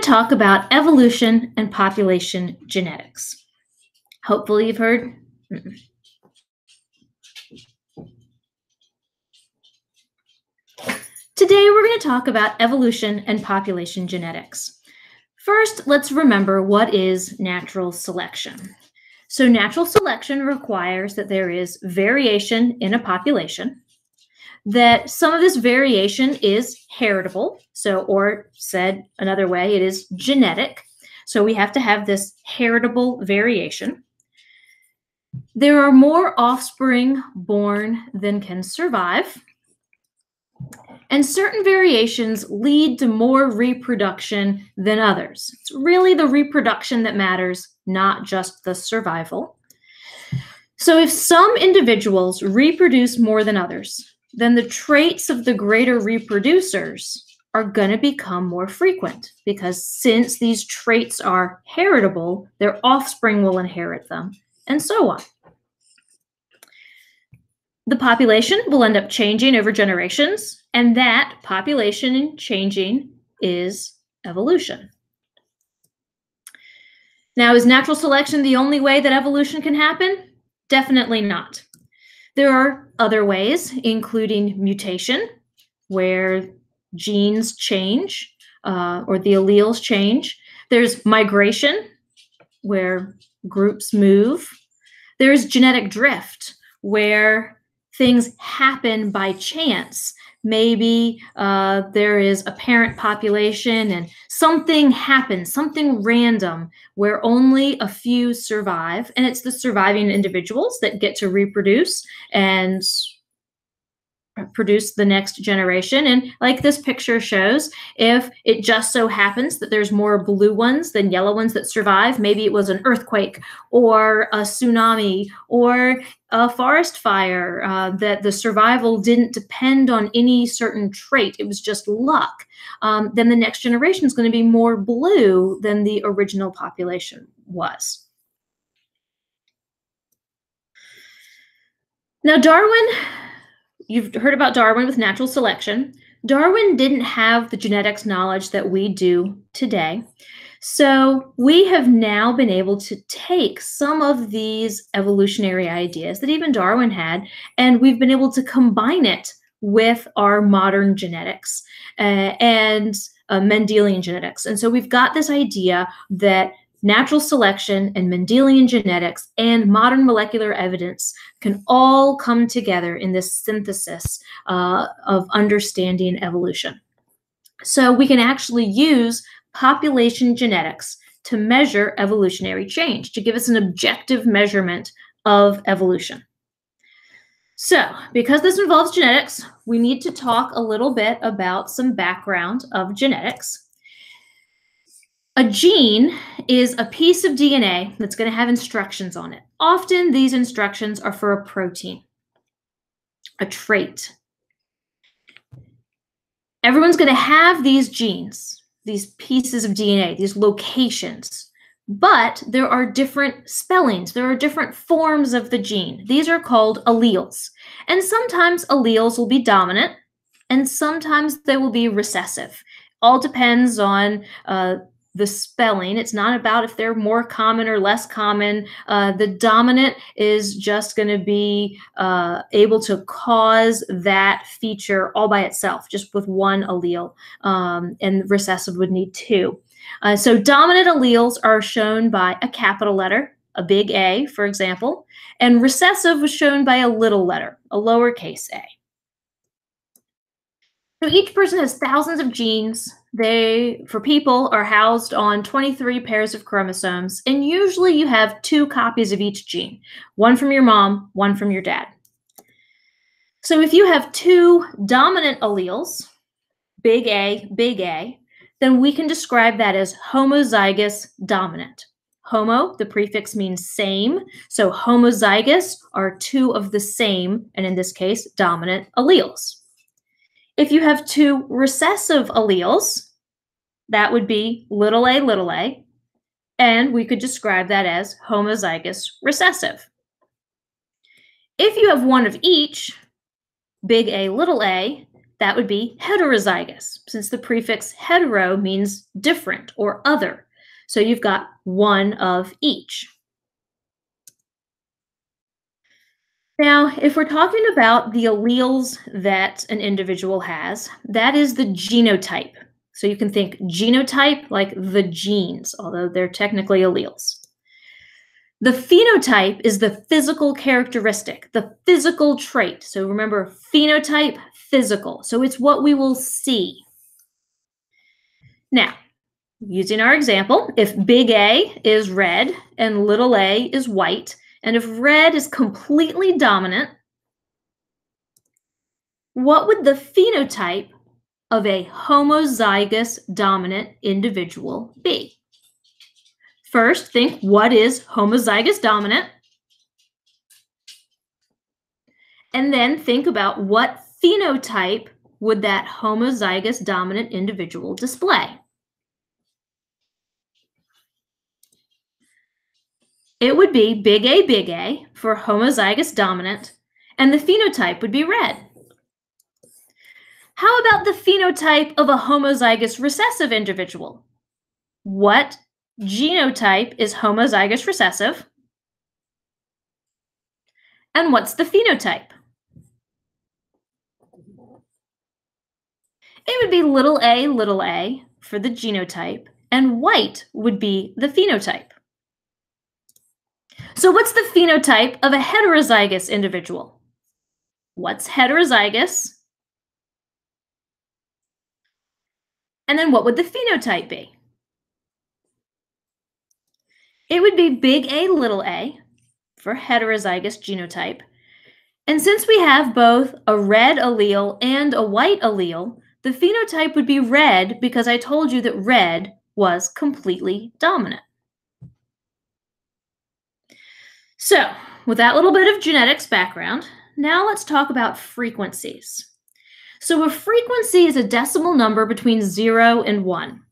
going to talk about evolution and population genetics. Hopefully you've heard. Today we're going to talk about evolution and population genetics. First, let's remember what is natural selection. So natural selection requires that there is variation in a population, that some of this variation is heritable, or said another way, it is genetic. So we have to have this heritable variation. There are more offspring born than can survive. And certain variations lead to more reproduction than others. It's really the reproduction that matters, not just the survival. So if some individuals reproduce more than others, then the traits of the greater reproducers are going to become more frequent, because since these traits are heritable, their offspring will inherit them, and so on. The population will end up changing over generations, and that population changing is evolution. Now, is natural selection the only way that evolution can happen? Definitely not. There are other ways, including mutation, where genes change or the alleles change. There's migration, where groups move. There's genetic drift, where things happen by chance. Maybe there is a parent population and something happens, something random, where only a few survive, and it's the surviving individuals that get to reproduce and produce the next generation. And like this picture shows, if it just so happens that there's more blue ones than yellow ones that survive, maybe it was an earthquake or a tsunami or a forest fire, that the survival didn't depend on any certain trait, it was just luck, then the next generation is going to be more blue than the original population was. Now, Darwin, you've heard about Darwin with natural selection. Darwin didn't have the genetics knowledge that we do today. So we have now been able to take some of these evolutionary ideas that even Darwin had, and we've been able to combine it with our modern genetics and Mendelian genetics. And so we've got this idea that natural selection and Mendelian genetics and modern molecular evidence can all come together in this synthesis of understanding evolution. So we can actually use population genetics to measure evolutionary change, to give us an objective measurement of evolution. So, because this involves genetics, we need to talk a little bit about some background of genetics. A gene is a piece of DNA that's going to have instructions on it. Often these instructions are for a protein, a trait. Everyone's going to have these genes, these pieces of DNA, these locations, but there are different spellings. There are different forms of the gene. These are called alleles. And sometimes alleles will be dominant and sometimes they will be recessive. All depends on the spelling. It's not about if they're more common or less common. The dominant is just going to be able to cause that feature all by itself, just with one allele, and recessive would need two. So dominant alleles are shown by a capital letter, a big A, for example, and recessive was shown by a little letter, a lowercase a. So each person has thousands of genes. They, for people, are housed on 23 pairs of chromosomes, and usually you have 2 copies of each gene, one from your mom, one from your dad. So if you have 2 dominant alleles, big A, then we can describe that as homozygous dominant. Homo, the prefix means same, so homozygous are 2 of the same, and in this case, dominant alleles. If you have 2 recessive alleles, that would be little a, and we could describe that as homozygous recessive. If you have 1 of each, big A, that would be heterozygous, since the prefix hetero means different or other. So you've got one of each. Now, if we're talking about the alleles that an individual has, that is the genotype. So you can think genotype like the genes, although they're technically alleles. The phenotype is the physical characteristic, the physical trait. So remember, phenotype, physical. So it's what we will see. Now, using our example, if big A is red and little a is white, and if red is completely dominant, what would the phenotype of a homozygous dominant individual be? First, think, what is homozygous dominant? And then think about what phenotype would that homozygous dominant individual display? It would be big A for homozygous dominant, and the phenotype would be red. How about the phenotype of a homozygous recessive individual? What genotype is homozygous recessive? And what's the phenotype? It would be little a for the genotype, and white would be the phenotype. So what's the phenotype of a heterozygous individual? What's heterozygous? And then what would the phenotype be? It would be big A for heterozygous genotype. And since we have both a red allele and a white allele, the phenotype would be red because I told you that red was completely dominant. So, with that little bit of genetics background, now let's talk about frequencies. So a frequency is a decimal number between 0 and 1.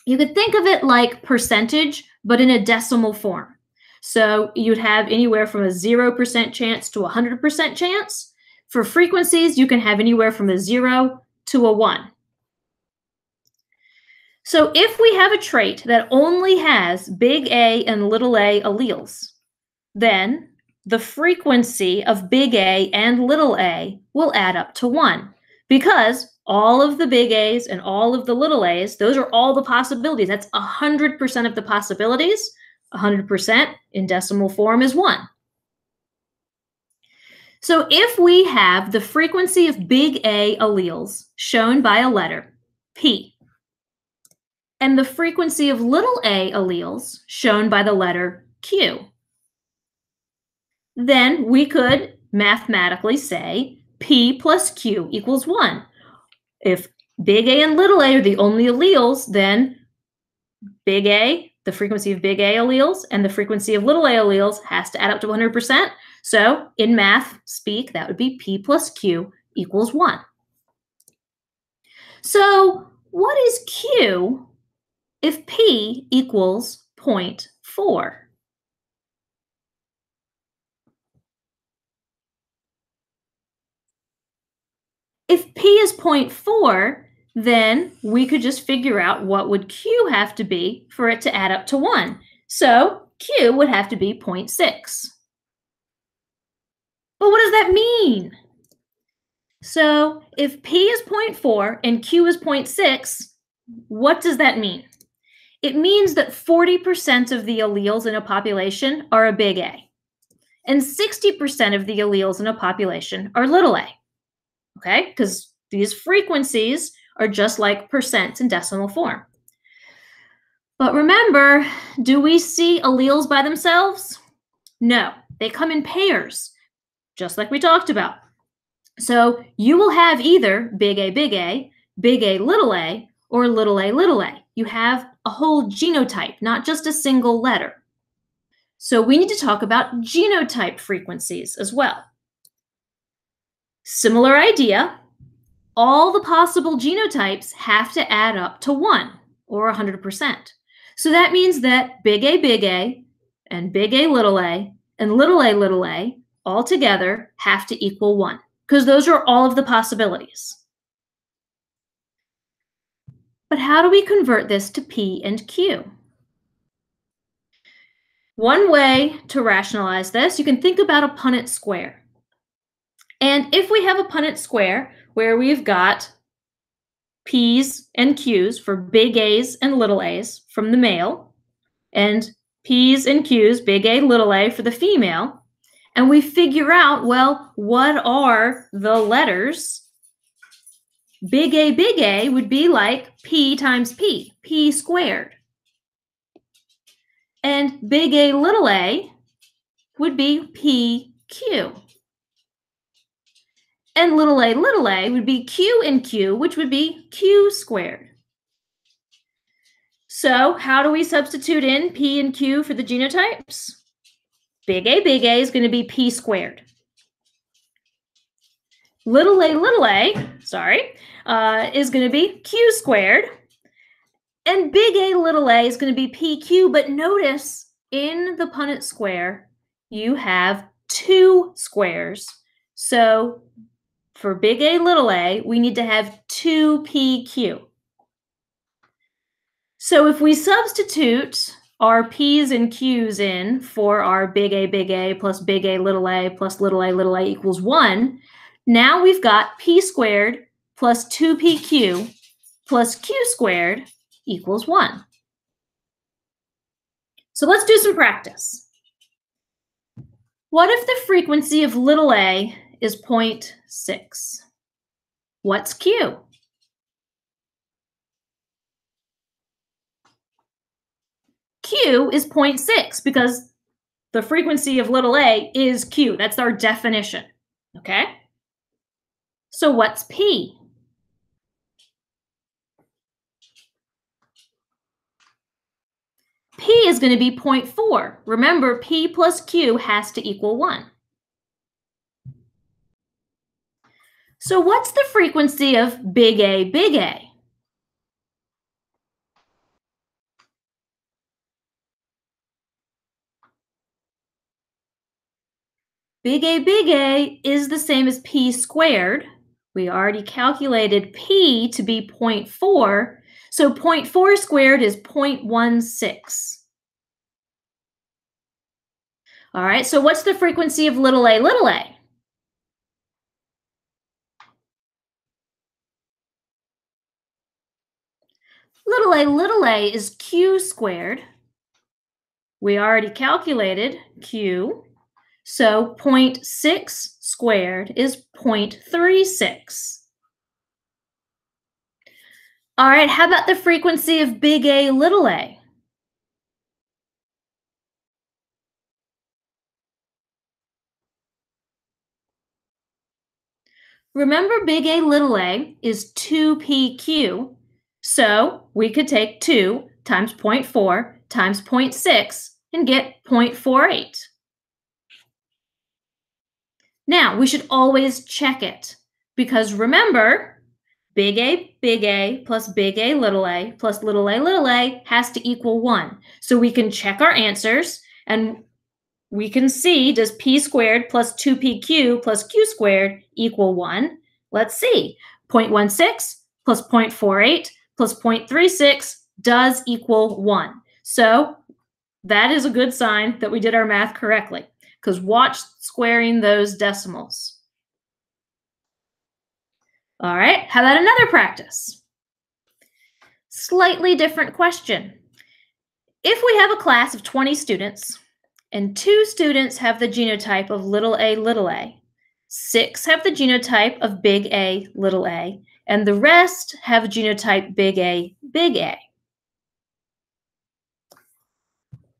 You could think of it like percentage, but in a decimal form. So you'd have anywhere from a 0% chance to a 100% chance. For frequencies, you can have anywhere from a 0 to a 1. So if we have a trait that only has big A and little a alleles, then the frequency of big A and little a will add up to 1, because all of the big A's and all of the little a's, those are all the possibilities. That's 100% of the possibilities. 100% in decimal form is 1. So if we have the frequency of big A alleles shown by a letter, P, and the frequency of little a alleles shown by the letter Q, then we could mathematically say P plus Q equals 1. If big A and little a are the only alleles, then big A, the frequency of big A alleles, and the frequency of little a alleles has to add up to 100%. So in math speak, that would be P plus Q equals 1. So what is Q if P equals 0.4? If P is 0.4, then we could just figure out what would Q have to be for it to add up to 1. So Q would have to be 0.6. But what does that mean? So if P is 0.4 and Q is 0.6, what does that mean? It means that 40% of the alleles in a population are a big A, and 60% of the alleles in a population are little a. Okay, because these frequencies are just like percent in decimal form. But remember, do we see alleles by themselves? No, they come in pairs, just like we talked about. So you will have either big A, little a, or little a, little a. You have a whole genotype, not just a single letter. So we need to talk about genotype frequencies as well. Similar idea, all the possible genotypes have to add up to 1, or 100%. So that means that big A, and big A, and little a all together have to equal 1, because those are all of the possibilities. But how do we convert this to P and Q? One way to rationalize this, you can think about a Punnett square. And if we have a Punnett square where we've got P's and Q's for big A's and little a's from the male, and P's and Q's, big A, little a, for the female, and we figure out, well, what are the letters? Big A would be like P times P, P squared. And big A would be PQ. And little a would be Q and Q, which would be Q squared. So how do we substitute in P and Q for the genotypes? Big A is going to be P squared. Little a, is going to be Q squared. And big A, little a is going to be PQ. But notice in the Punnett square, you have two squares. So for big A, little a, we need to have two PQ. So if we substitute our P's and Q's in for our big A plus big A little a little a equals 1, now we've got P squared plus 2PQ plus Q squared equals 1. So let's do some practice. What if the frequency of little a is 0.6? What's Q? Q is 0.6 because the frequency of little a is Q. That's our definition, okay? So what's P? P is going to be 0.4. Remember, P plus Q has to equal 1. So what's the frequency of big A, big A? Big A is the same as P squared. We already calculated P to be 0.4, so 0.4 squared is 0.16. All right, so what's the frequency of little a, little a? Little a is Q squared. We already calculated Q. So 0.6 squared is 0.36. All right, how about the frequency of big A, little a? Remember, big A, little a is 2PQ. So we could take 2 times 0.4 times 0.6 and get 0.48. Now, we should always check it because remember, big A plus big A plus little a has to equal 1. So we can check our answers and we can see, does P squared plus 2PQ plus Q squared equal 1? Let's see. 0.16 plus 0.48 plus 0.36 does equal 1. So that is a good sign that we did our math correctly, because watch squaring those decimals. All right, how about another practice? Slightly different question. If we have a class of 20 students and 2 students have the genotype of little a, 6 have the genotype of big A, little a, and the rest have genotype big A, big A.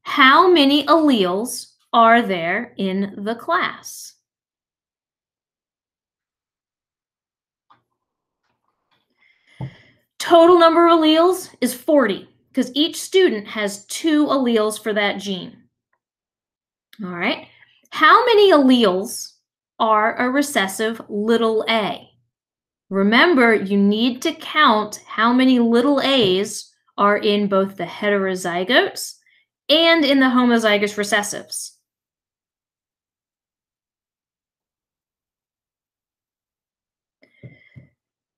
How many alleles are there in the class? Total number of alleles is 40 because each student has 2 alleles for that gene. All right. How many alleles are a recessive little a? Remember, you need to count how many little a's are in both the heterozygotes and in the homozygous recessives.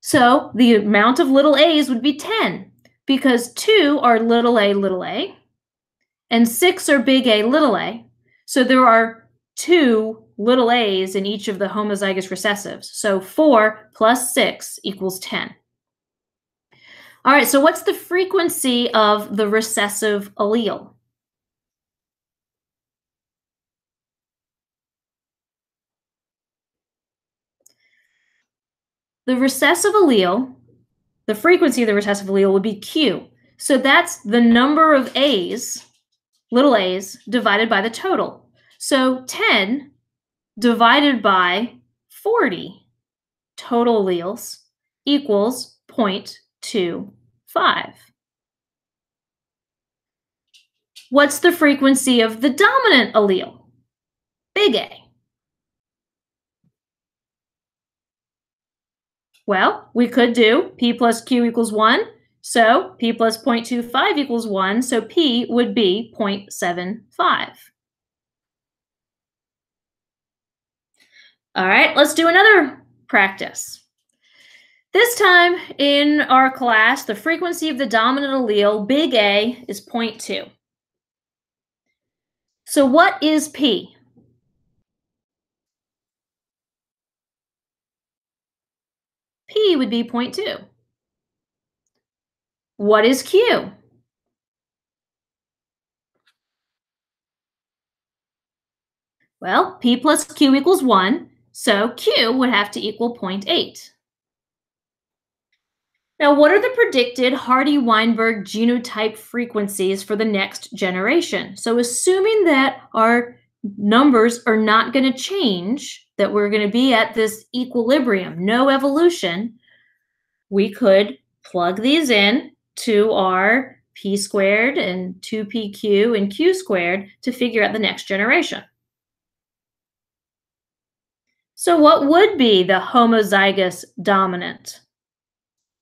So the amount of little a's would be 10. because 2 are little a, and 6 are big A, little a. So there are 2 little a's in each of the homozygous recessives. So 4 plus 6 equals 10. All right, so what's the frequency of the recessive allele? The recessive allele, the frequency of the recessive allele would be Q. So that's the number of A's, little a's, divided by the total. So 10 divided by 40 total alleles equals 0.25. What's the frequency of the dominant allele? Big A. Well, we could do P plus Q equals 1. So P plus 0.25 equals 1. So P would be 0.75. All right, let's do another practice. This time in our class, the frequency of the dominant allele, big A, is 0.2. So what is P? P would be 0.2. What is Q? Well, P plus Q equals 1, so Q would have to equal 0.8. Now, what are the predicted Hardy-Weinberg genotype frequencies for the next generation? So assuming that our numbers are not going to change, that we're going to be at this equilibrium, no evolution, we could plug these in to our P squared and 2PQ and Q squared to figure out the next generation. So what would be the homozygous dominant?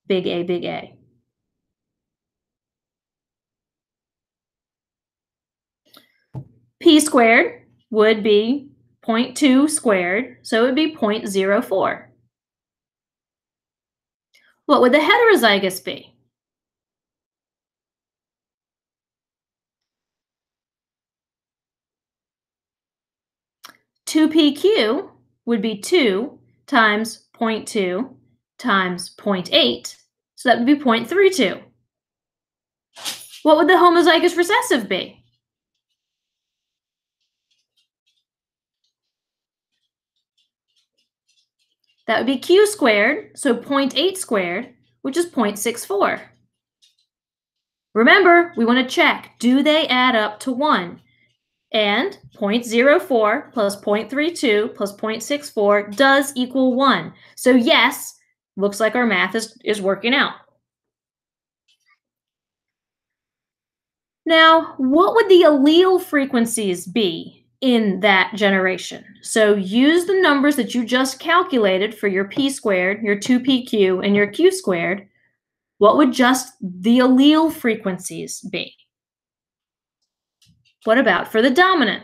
Big A, big A. P squared would be 0.2 squared, so it would be 0.04. What would the heterozygous be? Two PQ would be 2 times 0.2 times 0.8, so that would be 0.32. What would the homozygous recessive be? That would be Q squared, so 0.8 squared, which is 0.64. Remember, we want to check, do they add up to 1? And 0.04 plus 0.32 plus 0.64 does equal 1. So yes, looks like our math is working out. Now, what would the allele frequencies be in that generation? So use the numbers that you just calculated for your P squared, your 2PQ, and your Q squared. What would just the allele frequencies be? What about for the dominant?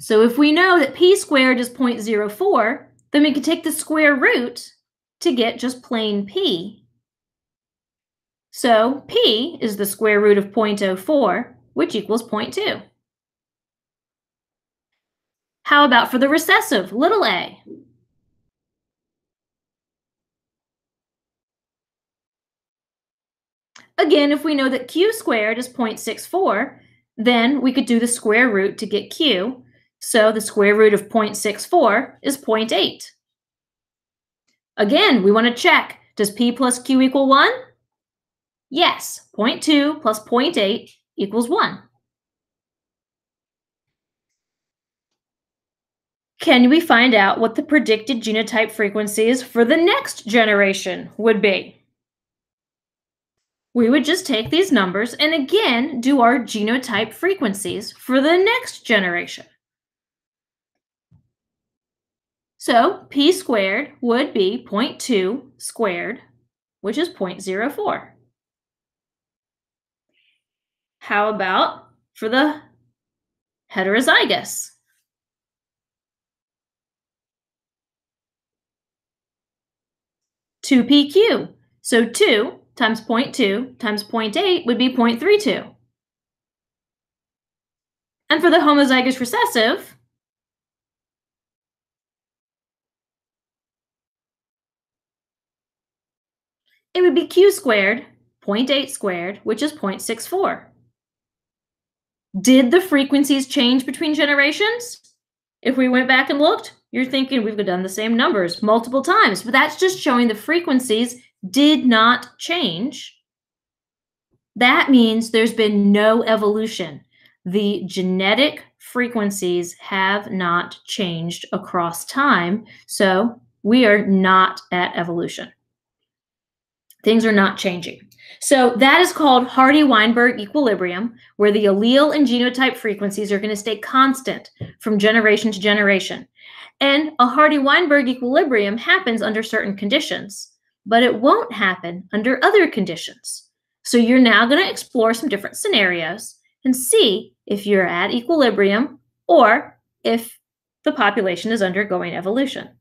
So if we know that P squared is 0.04, then we can take the square root to get just plain P. So P is the square root of 0.04, which equals 0.2. How about for the recessive, little a? Again, if we know that Q squared is 0.64, then we could do the square root to get Q. So the square root of 0.64 is 0.8. Again, we want to check, does P plus Q equal 1? Yes, 0.2 plus 0.8 equals 1. Can we find out what the predicted genotype frequencies for the next generation would be? We would just take these numbers and again do our genotype frequencies for the next generation. So P squared would be 0.2 squared, which is 0.04. How about for the heterozygous? 2pq. So 2 times 0.2 times 0.8 would be 0.32. And for the homozygous recessive, it would be q squared, 0.8 squared, which is 0.64. Did the frequencies change between generations? If we went back and looked, you're thinking we've done the same numbers multiple times, but that's just showing the frequencies did not change. That means there's been no evolution. The genetic frequencies have not changed across time, so we are not at evolution. Things are not changing. So that is called Hardy-Weinberg equilibrium, where the allele and genotype frequencies are going to stay constant from generation to generation. And a Hardy-Weinberg equilibrium happens under certain conditions, but it won't happen under other conditions. So you're now going to explore some different scenarios and see if you're at equilibrium or if the population is undergoing evolution.